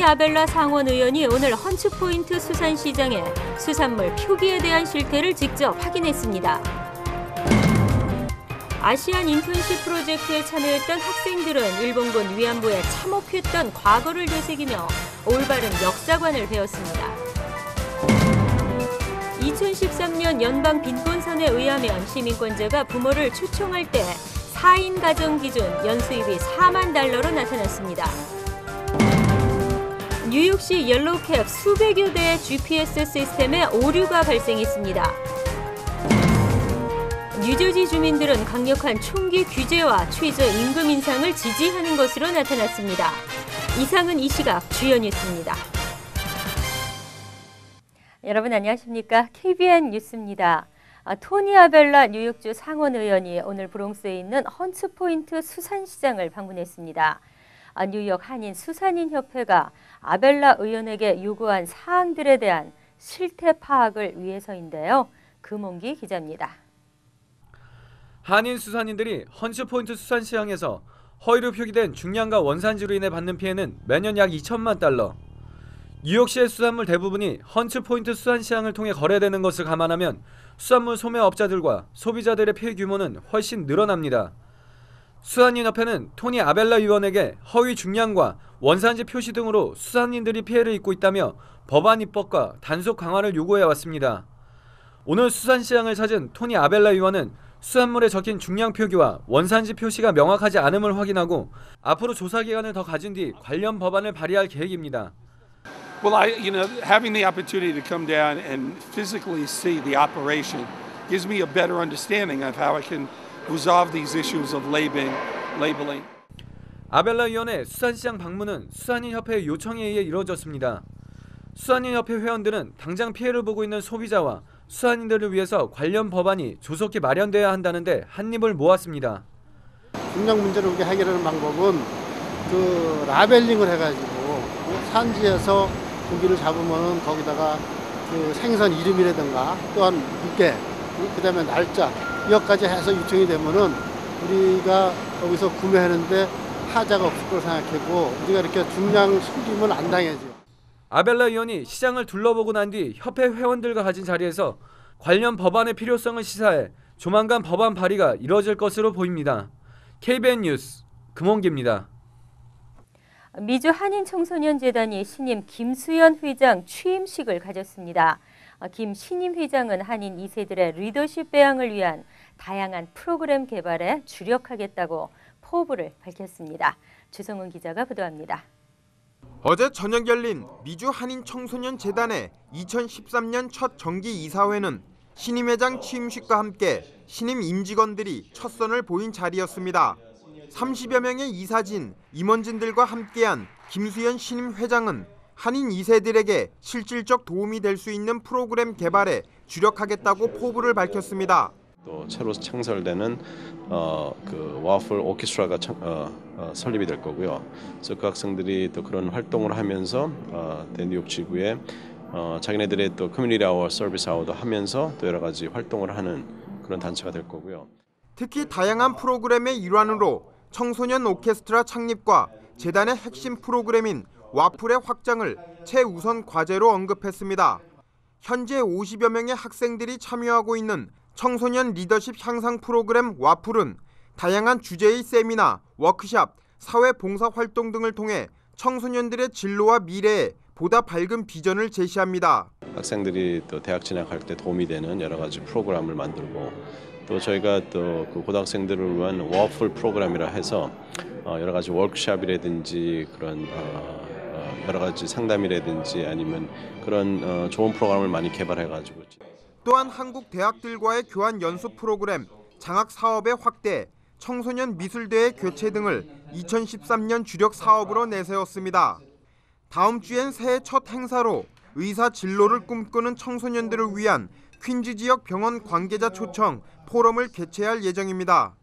토니 아벨라 상원 의원이 오늘 헌츠포인트 수산시장에 수산물 표기에 대한 실태를 직접 확인했습니다. 아시안 인턴십 프로젝트에 참여했던 학생들은 일본군 위안부에 참혹했던 과거를 되새기며 올바른 역사관을 배웠습니다. 2013년 연방 빈곤선에 의하면 시민권자가 부모를 초청할 때 4인 가정 기준 연수입이 4만 달러로 나타났습니다. 뉴욕시 옐로우캡 수백여 대의 GPS 시스템에 오류가 발생했습니다. 뉴저지 주민들은 강력한 총기 규제와 최저 임금 인상을 지지하는 것으로 나타났습니다. 이상은 이 시각 주요 뉴스입니다. 여러분 안녕하십니까? KBN 뉴스입니다. 토니 아벨라 뉴욕주 상원 의원이 오늘 브롱스에 있는 헌츠포인트 수산시장을 방문했습니다. 뉴욕 한인 수산인협회가 아벨라 의원에게 요구한 사항들에 대한 실태 파악을 위해서인데요. 금홍기 기자입니다. 한인 수산인들이 헌츠포인트 수산시장에서 허위로 표기된 중량과 원산지로 인해 받는 피해는 매년 약 2천만 달러. 뉴욕시의 수산물 대부분이 헌츠포인트 수산시장을 통해 거래되는 것을 감안하면 수산물 소매업자들과 소비자들의 피해 규모는 훨씬 늘어납니다. 수산인협회는 토니 아벨라 의원에게 허위 중량과 원산지 표시 등으로 수산인들이 피해를 입고 있다며 법안 입법과 단속 강화를 요구해왔습니다. 오늘 수산시장을 찾은 토니 아벨라 의원은 수산물에 적힌 중량 표기와 원산지 표시가 명확하지 않음을 확인하고 앞으로 조사 기간을 더 가진 뒤 관련 법안을 발의할 계획입니다. Well, having the opportunity to come down and physically see the operation gives me a better understanding of how I can resolve these issues of labeling. 아벨라 의원의 수산시장 방문은 수산인협회 요청에 의해 이루어졌습니다. 수산인협회 회원들은 당장 피해를 보고 있는 소비자와 수산인들을 위해서 관련 법안이 조속히 마련돼야 한다는데 한입을 모았습니다. 중량 문제를 우리가 해결하는 방법은 그 라벨링을 해가지고 산지에서 고기를 잡으면 거기다가 그 생선 이름이라든가 또한 무게, 그다음에 날짜 이것까지 해서 요청이 되면은 우리가 여기서 구매하는데 하자가 없을 걸 생각하고 우리가 이렇게 중량 숨기면 안 당해죠. 아벨라 의원이 시장을 둘러보고 난 뒤 협회 회원들과 가진 자리에서 관련 법안의 필요성을 시사해 조만간 법안 발의가 이뤄질 것으로 보입니다. KBN 뉴스 금홍기입니다. 미주 한인청소년재단이 신임 김수연 회장 취임식을 가졌습니다. 김 신임 회장은 한인 2세들의 리더십 배양을 위한 다양한 프로그램 개발에 주력하겠다고 포부를 밝혔습니다. 주성훈 기자가 보도합니다. 어제 저녁 열린 미주 한인청소년재단의 2013년 첫 정기 이사회는 신임 회장 취임식과 함께 신임 임직원들이 첫 선을 보인 자리였습니다. 30여 명의 이사진, 임원진들과 함께한 김수연 신임 회장은 한인 2세들에게 실질적 도움이 될 수 있는 프로그램 개발에 주력하겠다고 포부를 밝혔습니다. 또 새로 창설되는 그 와플 오케스트라가 설립이 될 거고요. 그래서 그 학생들이 또 그런 활동을 하면서 뉴욕 지구에 자기네들의 또 커뮤니티 아워, 서비스 아워도 하면서 또 여러 가지 활동을 하는 그런 단체가 될 거고요. 특히 다양한 프로그램의 일환으로 청소년 오케스트라 창립과 재단의 핵심 프로그램인 와플의 확장을 최우선 과제로 언급했습니다. 현재 50여 명의 학생들이 참여하고 있는 청소년 리더십 향상 프로그램 와플은 다양한 주제의 세미나, 워크샵, 사회 봉사 활동 등을 통해 청소년들의 진로와 미래에 보다 밝은 비전을 제시합니다. 학생들이 또 대학 진학할 때 도움이 되는 여러 가지 프로그램을 만들고 또 저희가 또 그 고등학생들을 위한 워플 프로그램이라 해서 여러 가지 워크숍이라든지 그런 여러 가지 상담이라든지 아니면 그런 좋은 프로그램을 많이 개발해가지고. 또한 한국 대학들과의 교환 연수 프로그램, 장학 사업의 확대, 청소년 미술대회 개최 등을 2013년 주력 사업으로 내세웠습니다. 다음 주엔 새해 첫 행사로 의사 진로를 꿈꾸는 청소년들을 위한 퀸즈 지역 병원 관계자 초청 포럼을 개최할 예정입니다.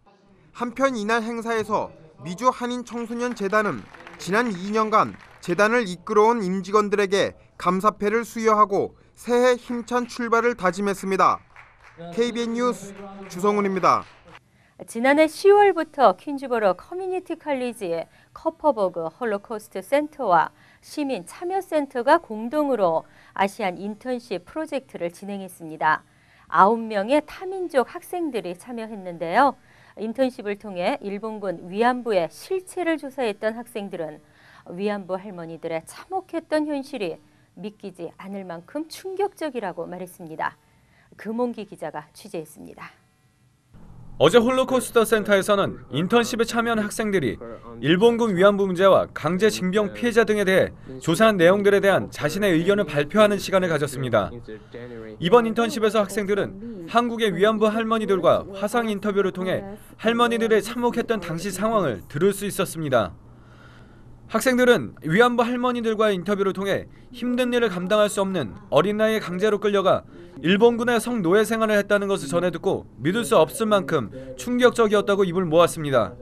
한편 이날 행사에서 미주 한인청소년재단은 지난 2년간 재단을 이끌어온 임직원들에게 감사패를 수여하고 새해 힘찬 출발을 다짐했습니다. KBN 뉴스 주성훈입니다. 지난해 10월부터 퀸즈버러 커뮤니티 칼리지의 커퍼버그 홀로코스트 센터와 시민 참여센터가 공동으로 아시안 인턴십 프로젝트를 진행했습니다. 9명의 타민족 학생들이 참여했는데요. 인턴십을 통해 일본군 위안부의 실체를 조사했던 학생들은 위안부 할머니들의 참혹했던 현실이 믿기지 않을 만큼 충격적이라고 말했습니다. 금홍기 기자가 취재했습니다. 어제 홀로코스터 센터에서는 인턴십에 참여한 학생들이 일본군 위안부 문제와 강제 징병 피해자 등에 대해 조사한 내용들에 대한 자신의 의견을 발표하는 시간을 가졌습니다. 이번 인턴십에서 학생들은 한국의 위안부 할머니들과 화상 인터뷰를 통해 할머니들의 참혹했던 당시 상황을 들을 수 있었습니다. 학생들은 위안부 할머니들과의 인터뷰를 통해 힘든 일을 감당할 수 없는 어린 나이에 강제로 끌려가 일본군의 성노예 생활을 했다는 것을 전해 듣고 믿을 수 없을 만큼 충격적이었다고 입을 모았습니다.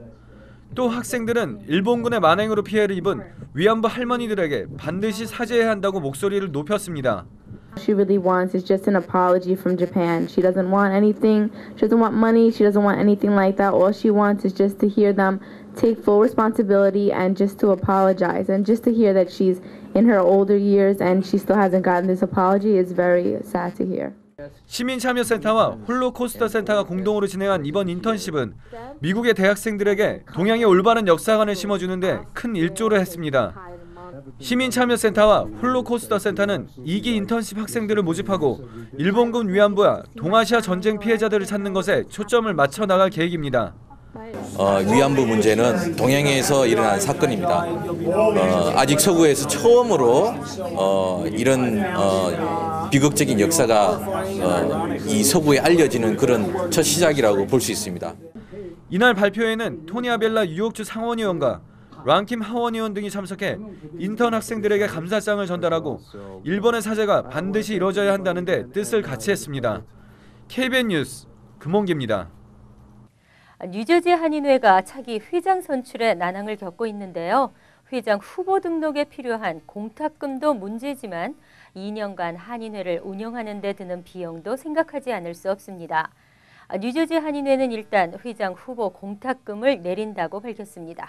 또 학생들은 일본군의 만행으로 피해를 입은 위안부 할머니들에게 반드시 사죄해야 한다고 목소리를 높였습니다. She really wants is just an apology from Japan. She doesn't want anything. She doesn't want money. She doesn't want anything like that. All she wants is just to hear them take full responsibility and just to apologize. And just to hear that she's in her older years and she still hasn't gotten this apology is very sad to hear. 시민참여센터와 홀로코스터 센터가 공동으로 진행한 이번 인턴십은 미국의 대학생들에게 동양의 올바른 역사관을 심어주는데 큰 일조를 했습니다. 시민참여센터와 홀로코스터 센터는 2기 인턴십 학생들을 모집하고 일본군 위안부와 동아시아 전쟁 피해자들을 찾는 것에 초점을 맞춰 나갈 계획입니다. 위안부 문제는 동양에서 일어난 사건입니다. 아직 서구에서 처음으로 이런 비극적인 역사가 이 서구에 알려지는 그런 첫 시작이라고 볼 수 있습니다. 이날 발표회에는 토니 아벨라 뉴욕주 상원의원과 랑킴 하원의원 등이 참석해 인턴 학생들에게 감사장을 전달하고 일본의 사죄가 반드시 이루어져야 한다는 데 뜻을 같이 했습니다. KBN 뉴스 금홍기입니다. 뉴저지 한인회가 차기 회장 선출에 난항을 겪고 있는데요. 회장 후보 등록에 필요한 공탁금도 문제지만 2년간 한인회를 운영하는 데 드는 비용도 생각하지 않을 수 없습니다. 뉴저지 한인회는 일단 회장 후보 공탁금을 내린다고 밝혔습니다.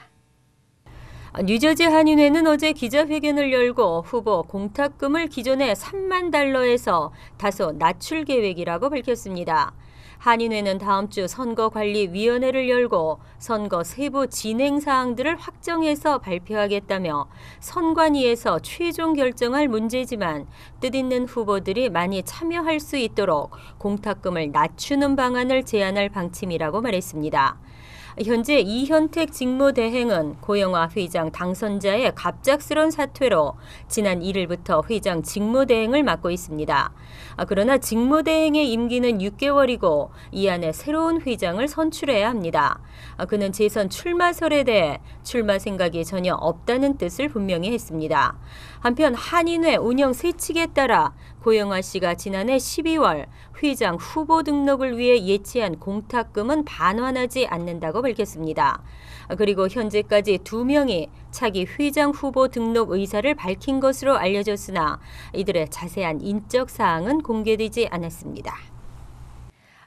뉴저지 한인회는 어제 기자회견을 열고 후보 공탁금을 기존의 $30,000에서 다소 낮출 계획이라고 밝혔습니다. 한인회는 다음 주 선거관리위원회를 열고 선거 세부 진행 사항들을 확정해서 발표하겠다며 선관위에서 최종 결정할 문제지만 뜻있는 후보들이 많이 참여할 수 있도록 공탁금을 낮추는 방안을 제안할 방침이라고 말했습니다. 현재 이현택 직무대행은 고영화 회장 당선자의 갑작스런 사퇴로 지난 1일부터 회장 직무대행을 맡고 있습니다. 그러나 직무대행의 임기는 6개월이고 이 안에 새로운 회장을 선출해야 합니다. 그는 재선 출마설에 대해 출마 생각이 전혀 없다는 뜻을 분명히 했습니다. 한편 한인회 운영 세칙에 따라 고영화 씨가 지난해 12월 회장 후보 등록을 위해 예치한 공탁금은 반환하지 않는다고 밝혔습니다. 그리고 현재까지 2명이 차기 회장 후보 등록 의사를 밝힌 것으로 알려졌으나 이들의 자세한 인적 사항은 공개되지 않았습니다.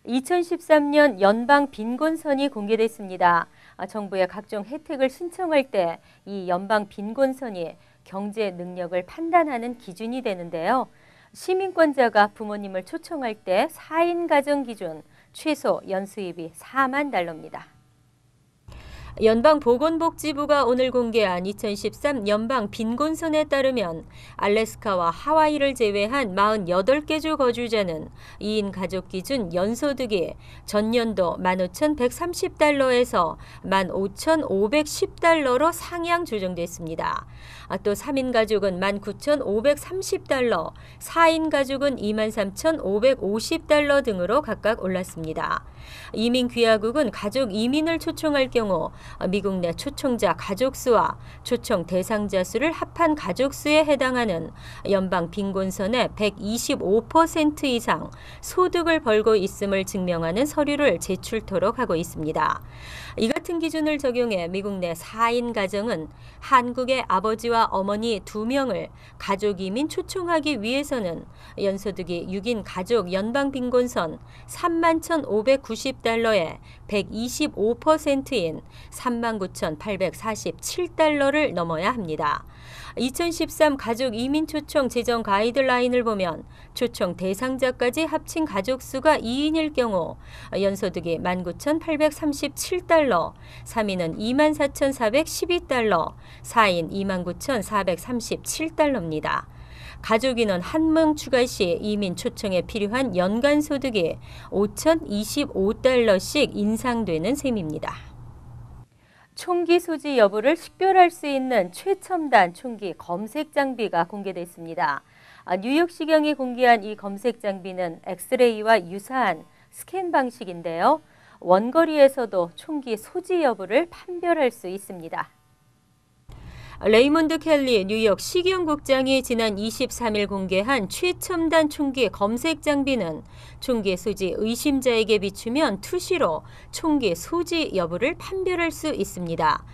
2013년 연방 빈곤선이 공개됐습니다. 정부의 각종 혜택을 신청할 때 이 연방 빈곤선이 경제 능력을 판단하는 기준이 되는데요. 시민권자가 부모님을 초청할 때 4인 가정 기준 최소 연수입이 $40,000입니다. 연방보건복지부가 오늘 공개한 2013 연방 빈곤선에 따르면 알래스카와 하와이를 제외한 48개 주 거주자는 2인 가족 기준 연소득이 전년도 $15,130에서 $15,510로 상향 조정됐습니다. 또 3인 가족은 $19,530, 4인 가족은 $23,550 등으로 각각 올랐습니다. 이민 귀화국은 가족 이민을 초청할 경우 미국 내 초청자 가족 수와 초청 대상자 수를 합한 가족 수에 해당하는 연방 빈곤선의 125% 이상 소득을 벌고 있음을 증명하는 서류를 제출토록 하고 있습니다. 이 같은 기준을 적용해 미국 내 4인 가정은 한국의 아버지와 어머니 2명을 가족 이민 초청하기 위해서는 연소득이 6인 가족 연방 빈곤선 $31,590에 125%인 39,847달러를 넘어야 합니다. 2013 가족 이민 초청 재정 가이드라인을 보면 초청 대상자까지 합친 가족 수가 2인일 경우 연소득이 19,837달러, 3인은 24,412달러, 4인 29,437달러입니다. 가족 인원 한 명 추가 시 이민 초청에 필요한 연간 소득이 5,025달러씩 인상되는 셈입니다. 총기 소지 여부를 식별할 수 있는 최첨단 총기 검색 장비가 공개됐습니다. 뉴욕시경이 공개한 이 검색 장비는 엑스레이와 유사한 스캔 방식인데요. 원거리에서도 총기 소지 여부를 판별할 수 있습니다. 레이먼드 켈리 뉴욕 시경국장이 지난 23일 공개한 최첨단 총기 검색 장비는 총기 소지 의심자에게 비추면 투시로 총기 소지 여부를 판별할 수 있습니다.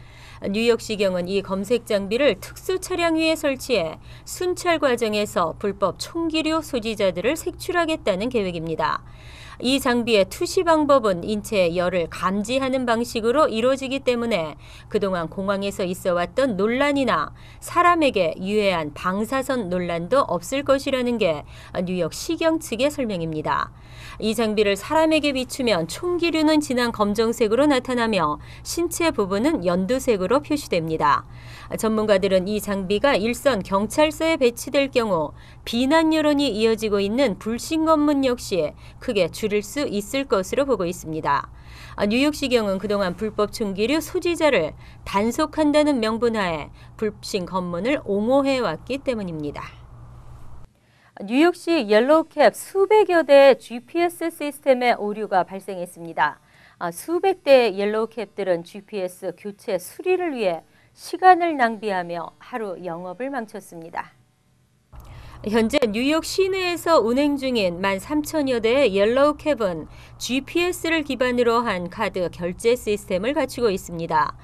뉴욕시경은 이 검색 장비를 특수 차량 위에 설치해 순찰 과정에서 불법 총기류 소지자들을 색출하겠다는 계획입니다. 이 장비의 투시 방법은 인체의 열을 감지하는 방식으로 이루어지기 때문에 그동안 공항에서 있어왔던 논란이나 사람에게 유해한 방사선 논란도 없을 것이라는 게 뉴욕 시경 측의 설명입니다. 이 장비를 사람에게 비추면 총기류는 진한 검정색으로 나타나며 신체 부분은 연두색으로 표시됩니다. 전문가들은 이 장비가 일선 경찰서에 배치될 경우 비난 여론이 이어지고 있는 불신 검문 역시 크게 줄일 수 있을 것으로 보고 있습니다. 뉴욕시경은 그동안 불법 총기류 소지자를 단속한다는 명분하에 불신 검문을 옹호해왔기 때문입니다. 뉴욕시 옐로우캡 수백여 대의 GPS 시스템에 오류가 발생했습니다. 수백 대의 옐로우캡들은 GPS 교체 수리를 위해 시간을 낭비하며 하루 영업을 망쳤습니다. 현재 뉴욕 시내에서 운행 중인 13,000여 대의 옐로우캡은 GPS를 기반으로 한 카드 결제 시스템을 갖추고 있습니다.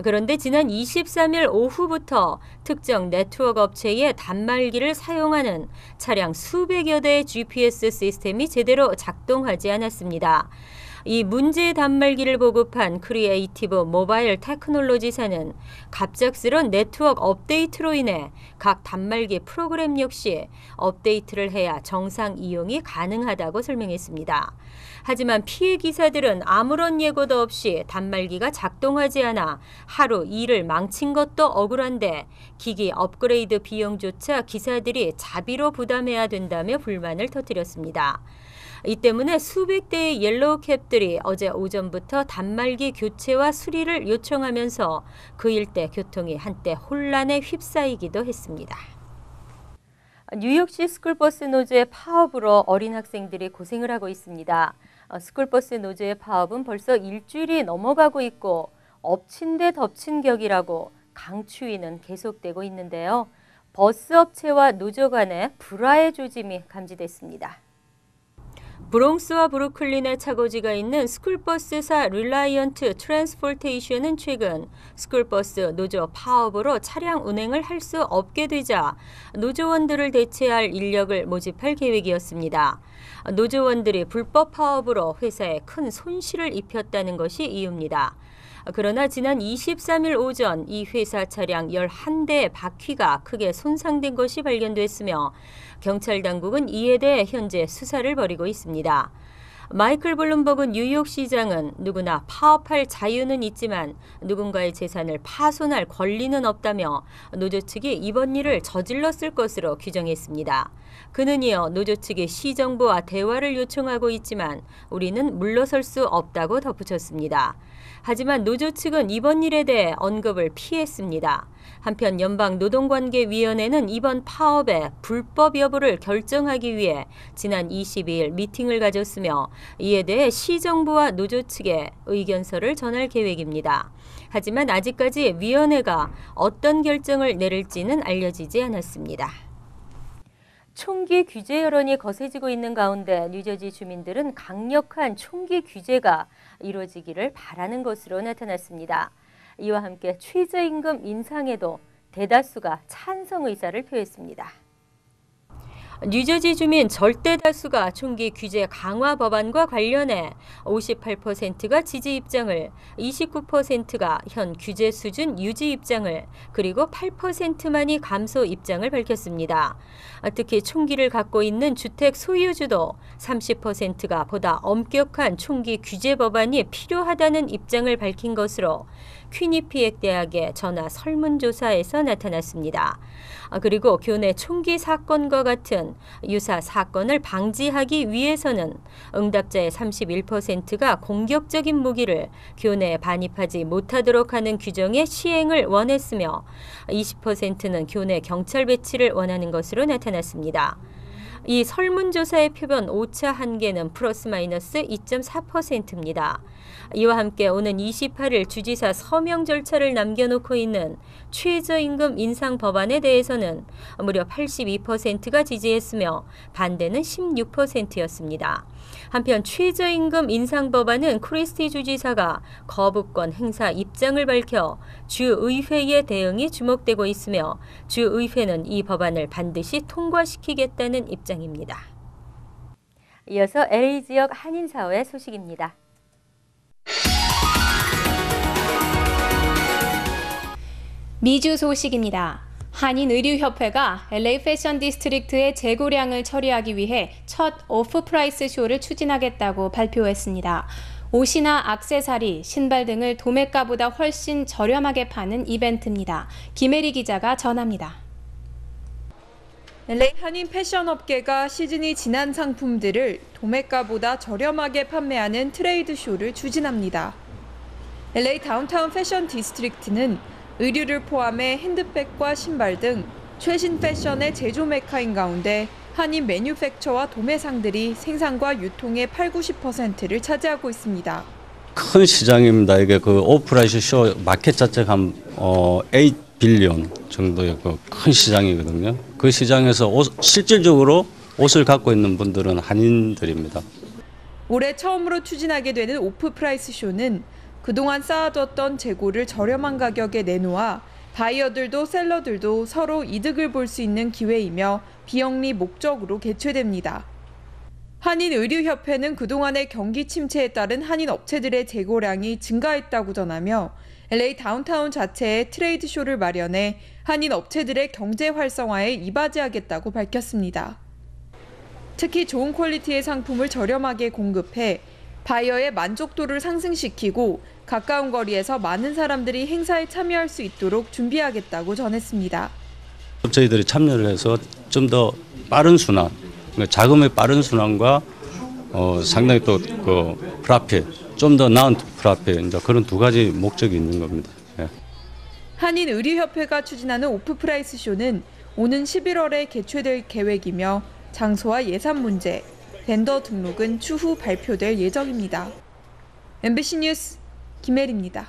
그런데 지난 23일 오후부터 특정 네트워크 업체의 단말기를 사용하는 차량 수백여 대의 GPS 시스템이 제대로 작동하지 않았습니다. 이 문제의 단말기를 보급한 크리에이티브 모바일 테크놀로지사는 갑작스런 네트워크 업데이트로 인해 각 단말기 프로그램 역시 업데이트를 해야 정상 이용이 가능하다고 설명했습니다. 하지만 피해 기사들은 아무런 예고도 없이 단말기가 작동하지 않아 하루 일을 망친 것도 억울한데 기기 업그레이드 비용조차 기사들이 자비로 부담해야 된다며 불만을 터뜨렸습니다. 이 때문에 수백 대의 옐로우캡들이 어제 오전부터 단말기 교체와 수리를 요청하면서 그 일대 교통이 한때 혼란에 휩싸이기도 했습니다. 뉴욕시 스쿨버스 노조의 파업으로 어린 학생들이 고생을 하고 있습니다. 스쿨버스 노조의 파업은 벌써 일주일이 넘어가고 있고 엎친 데 덮친 격이라고 강추위는 계속되고 있는데요. 버스 업체와 노조 간의 불화의 조짐이 감지됐습니다. 브롱스와 브루클린에 차고지가 있는 스쿨버스사 릴라이언트 트랜스포테이션은 최근 스쿨버스 노조 파업으로 차량 운행을 할 수 없게 되자 노조원들을 대체할 인력을 모집할 계획이었습니다. 노조원들이 불법 파업으로 회사에 큰 손실을 입혔다는 것이 이유입니다. 그러나 지난 23일 오전 이 회사 차량 11대의 바퀴가 크게 손상된 것이 발견됐으며 경찰 당국은 이에 대해 현재 수사를 벌이고 있습니다. 마이클 블룸버그 뉴욕시장은 누구나 파업할 자유는 있지만 누군가의 재산을 파손할 권리는 없다며 노조 측이 이번 일을 저질렀을 것으로 규정했습니다. 그는 이어 노조 측이 시정부와 대화를 요청하고 있지만 우리는 물러설 수 없다고 덧붙였습니다. 하지만 노조 측은 이번 일에 대해 언급을 피했습니다. 한편 연방노동관계위원회는 이번 파업의 불법 여부를 결정하기 위해 지난 22일 미팅을 가졌으며 이에 대해 시정부와 노조 측에 의견서를 전할 계획입니다. 하지만 아직까지 위원회가 어떤 결정을 내릴지는 알려지지 않았습니다. 총기 규제 여론이 거세지고 있는 가운데 뉴저지 주민들은 강력한 총기 규제가 이루어지기를 바라는 것으로 나타났습니다. 이와 함께 최저임금 인상에도 대다수가 찬성 의사를 표했습니다. 뉴저지 주민 절대 다수가 총기 규제 강화 법안과 관련해 58%가 지지 입장을, 29%가 현 규제 수준 유지 입장을, 그리고 8%만이 감소 입장을 밝혔습니다. 특히 총기를 갖고 있는 주택 소유주도 30%가 보다 엄격한 총기 규제 법안이 필요하다는 입장을 밝힌 것으로 퀴니피액 대학의 전화 설문조사에서 나타났습니다. 그리고 교내 총기 사건과 같은 유사 사건을 방지하기 위해서는 응답자의 31%가 공격적인 무기를 교내에 반입하지 못하도록 하는 규정의 시행을 원했으며 20%는 교내 경찰 배치를 원하는 것으로 나타났습니다. 이 설문조사의 표본 오차 한계는 플러스 마이너스 2.4%입니다. 이와 함께 오는 28일 주지사 서명 절차를 남겨놓고 있는 최저임금 인상 법안에 대해서는 무려 82%가 지지했으며 반대는 16%였습니다. 한편 최저임금 인상 법안은 크리스티 주지사가 거부권 행사 입장을 밝혀 주의회의 대응이 주목되고 있으며 주의회는 이 법안을 반드시 통과시키겠다는 입장입니다. 이어서 LA 지역 한인사회 소식입니다. 미주 소식입니다. 한인의류협회가 LA 패션 디스트릭트의 재고량을 처리하기 위해 첫 오프프라이스 쇼를 추진하겠다고 발표했습니다. 옷이나 액세서리, 신발 등을 도매가보다 훨씬 저렴하게 파는 이벤트입니다. 김혜리 기자가 전합니다. LA 한인 패션 업계가 시즌이 지난 상품들을 도매가보다 저렴하게 판매하는 트레이드 쇼를 추진합니다. LA 다운타운 패션 디스트릭트는 의류를 포함해 핸드백과 신발 등 최신 패션의 제조 메카인 가운데 한인 매뉴팩처와 도매상들이 생산과 유통의 80~90%를 차지하고 있습니다. 큰 시장입니다. 이게 그 오프라이스 쇼 마켓 자체가 한 8빌리언 정도의 그 큰 시장이거든요. 그 시장에서 실질적으로 옷을 갖고 있는 분들은 한인들입니다. 올해 처음으로 추진하게 되는 오프프라이스 쇼는 그동안 쌓아뒀던 재고를 저렴한 가격에 내놓아 바이어들도 셀러들도 서로 이득을 볼 수 있는 기회이며 비영리 목적으로 개최됩니다. 한인의류협회는 그동안의 경기 침체에 따른 한인 업체들의 재고량이 증가했다고 전하며 LA 다운타운 자체에 트레이드 쇼를 마련해 한인 업체들의 경제 활성화에 이바지하겠다고 밝혔습니다. 특히 좋은 퀄리티의 상품을 저렴하게 공급해 바이어의 만족도를 상승시키고 가까운 거리에서 많은 사람들이 행사에 참여할 수 있도록 준비하겠다고 전했습니다. 저희들이 참여를 해서 좀 더 빠른 순환, 자금의 빠른 순환과 상당히 또 그 프라핏, 좀 더 나은 프라핏, 이제 그런 두 가지 목적이 있는 겁니다. 예. 한인의류협회가 추진하는 오프프라이스 쇼는 오는 11월에 개최될 계획이며 장소와 예산 문제, 벤더 등록은 추후 발표될 예정입니다. MBC 뉴스 김혜리입니다.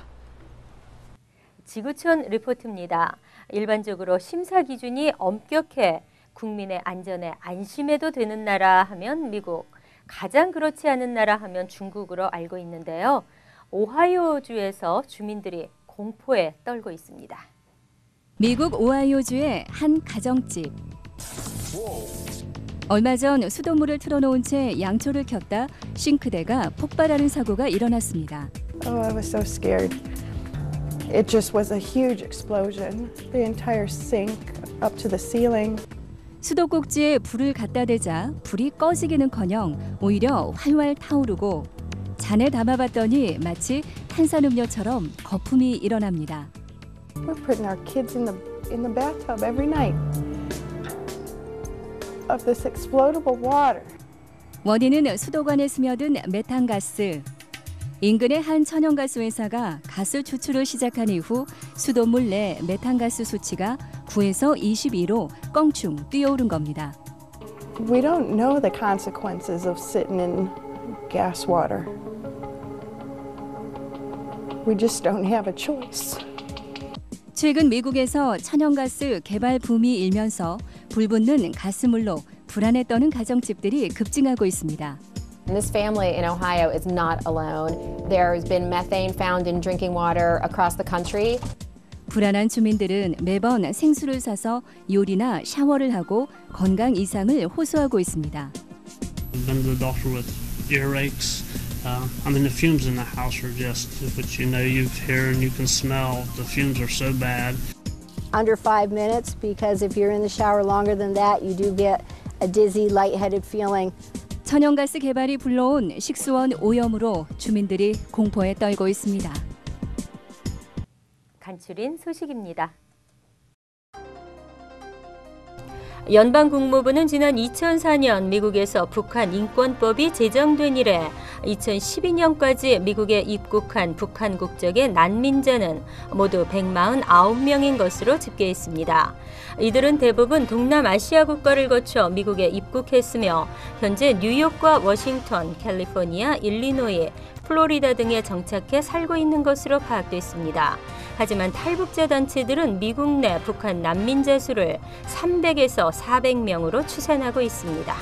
지구촌 리포트입니다. 일반적으로 심사 기준이 엄격해 국민의 안전에 안심해도 되는 나라 하면 미국, 가장 그렇지 않은 나라 하면 중국으로 알고 있는데요. 오하이오주에서 주민들이 공포에 떨고 있습니다. 미국 오하이오주의 한 가정집. 얼마 전 수돗물을 틀어놓은 채 양초를 켰다 싱크대가 폭발하는 사고가 일어났습니다. Oh, I was so scared. It just was a huge explosion. The entire sink up to the ceiling. 수도꼭지에 불을 갖다 대자 불이 꺼지기는커녕 오히려 활활 타오르고 잔에 담아봤더니 마치 탄산음료처럼 거품이 일어납니다. We're putting our kids in the bathtub every night of this explodable water. 원인은 수도관에 스며든 메탄가스. 인근의 한 천연가스 회사가 가스 추출을 시작한 이후 수돗물 내 메탄가스 수치가 9에서 22로 껑충 뛰어오른 겁니다. We don't know the consequences of sitting in gas water. We just don't have a choice. 최근 미국에서 천연가스 개발 붐이 일면서 불붙는 가스물로 불안에 떠는 가정집들이 급증하고 있습니다. This family in Ohio is not alone. There's been methane found in drinking water across the country. 불안한 주민들은 매번 생수를 사서 요리나 샤워를 하고 건강 이상을 호소하고 있습니다. I've been to the doctor with earaches. I mean, the fumes in the house are just, which you know you hear and you can smell. The fumes are so bad. Under 5 minutes, because if you're in the shower longer than that, you do get a dizzy, lightheaded feeling. 천연가스 개발이 불러온 식수원 오염으로 주민들이 공포에 떨고 있습니다. 간추린 소식입니다. 연방국무부는 지난 2004년 미국에서 북한 인권법이 제정된 이래 2012년까지 미국에 입국한 북한 국적의 난민자는 모두 149명인 것으로 집계했습니다. 이들은 대부분 동남아시아 국가를 거쳐 미국에 입국했으며 현재 뉴욕과 워싱턴, 캘리포니아, 일리노이, 플로리다 등에 정착해 살고 있는 것으로 파악됐습니다. 하지만 탈북자 단체들은 미국 내 북한 난민자 수를 300에서 400명으로 추산하고 있습니다.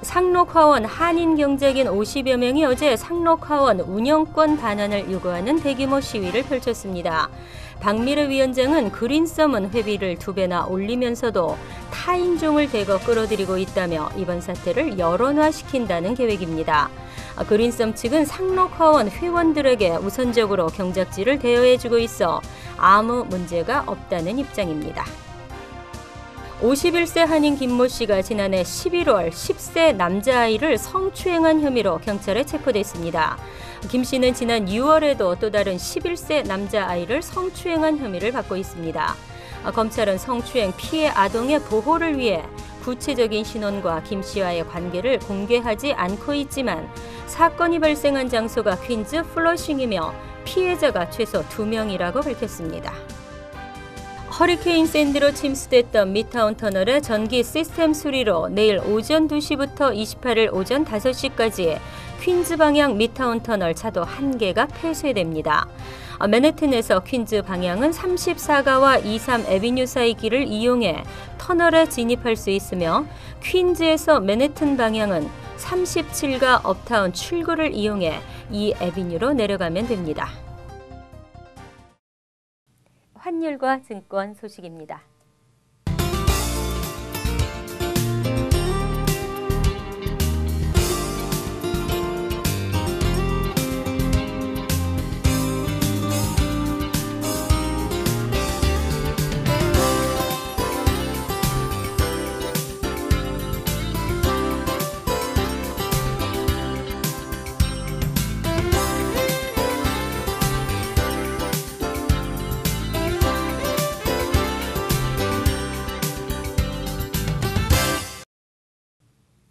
상록화원 한인경제인 50여 명이 어제 상록화원 운영권 반환을 요구하는 대규모 시위를 펼쳤습니다. 박미래 위원장은 그린썸은 회비를 2배나 올리면서도 타인종을 대거 끌어들이고 있다며 이번 사태를 여론화시킨다는 계획입니다. 그린썸 측은 상록화원 회원들에게 우선적으로 경작지를 대여해주고 있어 아무 문제가 없다는 입장입니다. 51세 한인 김모 씨가 지난해 11월 10세 남자아이를 성추행한 혐의로 경찰에 체포됐습니다. 김 씨는 지난 6월에도 또 다른 11세 남자아이를 성추행한 혐의를 받고 있습니다. 검찰은 성추행 피해 아동의 보호를 위해 구체적인 신원과 김 씨와의 관계를 공개하지 않고 있지만 사건이 발생한 장소가 퀸즈 플러싱이며 피해자가 최소 2명이라고 밝혔습니다. 허리케인 샌디로 침수됐던 미드타운 터널의 전기 시스템 수리로 내일 오전 2시부터 28일 오전 5시까지 퀸즈 방향 미드타운 터널 차도 1개가 폐쇄됩니다. 맨해튼에서 퀸즈 방향은 34가와 23 애비뉴 사이 길을 이용해 터널에 진입할 수 있으며 퀸즈에서 맨해튼 방향은 37가 업타운 출구를 이용해 이 애비뉴로 내려가면 됩니다. 환율과 증권 소식입니다.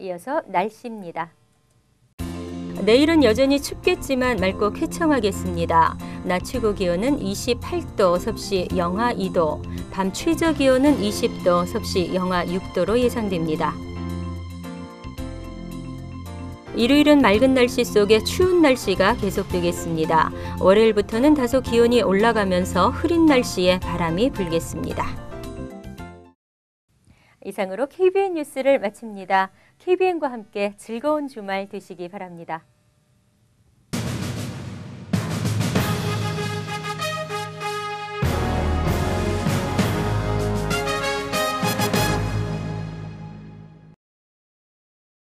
이어서 날씨입니다. 내일은 여전히 춥겠지만 맑고 쾌청하겠습니다. 낮 최고 기온은 28도, 섭씨 영하 2도, 밤 최저 기온은 20도, 섭씨 영하 6도로 예상됩니다. 일요일은 맑은 날씨 속에 추운 날씨가 계속되겠습니다. 월요일부터는 다소 기온이 올라가면서 흐린 날씨에 바람이 불겠습니다. 이상으로 KBN 뉴스를 마칩니다. KBN과 함께 즐거운 주말 되시기 바랍니다.